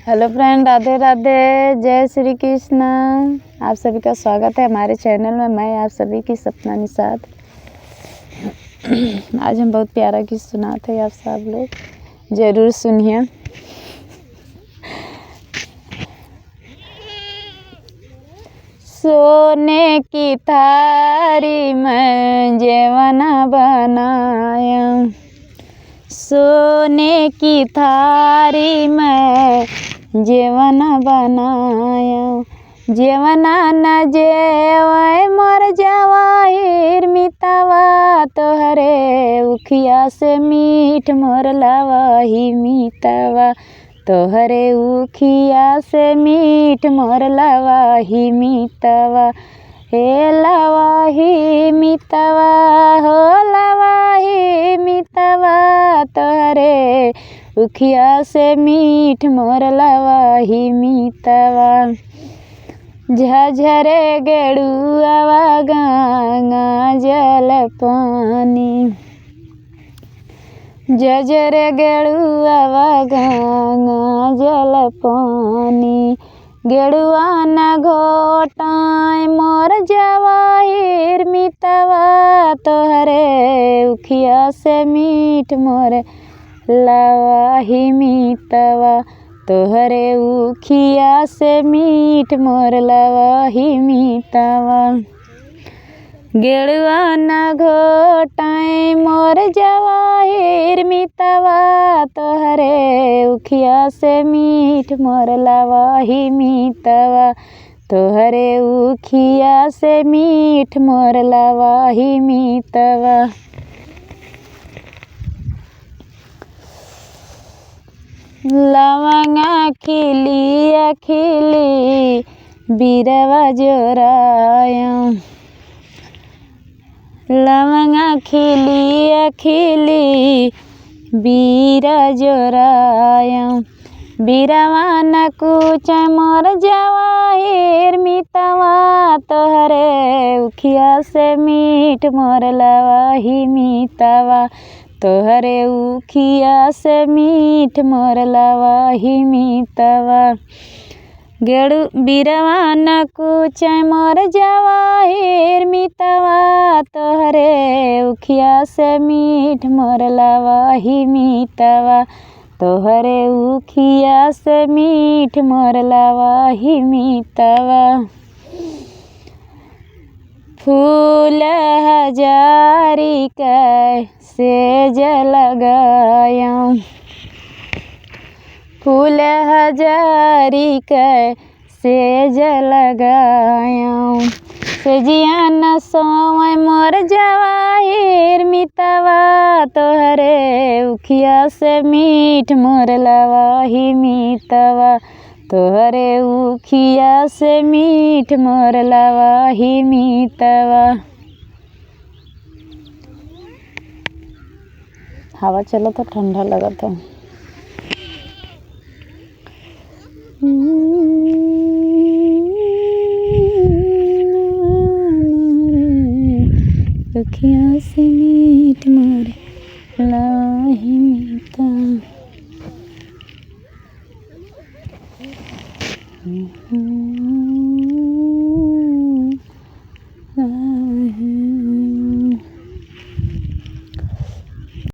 Hello friend, Radhe Radhe, जय श्री कृष्ण। आप सभी का स्वागत है हमारे चैनल में। मैं आप सभी की सपना निषाद। आज हम बहुत प्यारा गीत सुनाते हैं, आप सब लोग ज़रूर सुनिए। सोने की थारी में जेवना बनाया, सोने की थारी में जेवना बनाया, जेवना न जेवै मर जवाहिर मितावा तोहरे उखिया से मीठ मोर लावाही मितावा, तोहरे उखिया से मीठ मोर लावाही मितावा। हे लावाही मितावा हो लावाही मितावा, तोहरे उखिया से मीठ मोर लावाही मितावा। झझरे गेड़ुआवा गंगा जल पानी, झझरे गेड़ुआवा गंगा जल पानी, गेड़ुआ न घोटाय मोर जवाहिर मितावा, तोहरे उखिया से मीठ मोर लावाही मितावा, तोहरे उखिया से मीठ मोर लावाही मितावा। गेड़ुआ न घोटाय मोर जवाहिर मितावा, तोहरे उखिया से मीठ मोर लावाही मितावा, तोहरे उखिया से मीठ मोर लावाही मितावा। लवंगा खिली खिली बीरवा जोराया, लवंगा खिली खिली बीरा जोराया, बीरवा न कुछ मोर जवाहिर मितावा, तोहरे उखिया से मीठ मोर लावाही मितावा, तोहरे उखिया से मीठ मोर लावाही मितावा। गेड़ू बीरवा न कुछ मोर जवाहिर मितावा, तोहरे उखिया से मीठ मोर लावाही मितावा, तोहरे उखिया से मीठ मोर लावाही मितावा। फूल हजारी का सेज लगाया, फूल हजारी का सेज लगाया, सेजिया न सोवै मोर जवाहिर मितावा, तोहरे उखिया से मीठ मोर लावाही मितावा, तोहरे उखिया से मीठ मोर लावाही मितावा। हवा चला तो ठंडा लगा था। उखिया से मीठ मोर लावाही मितावा।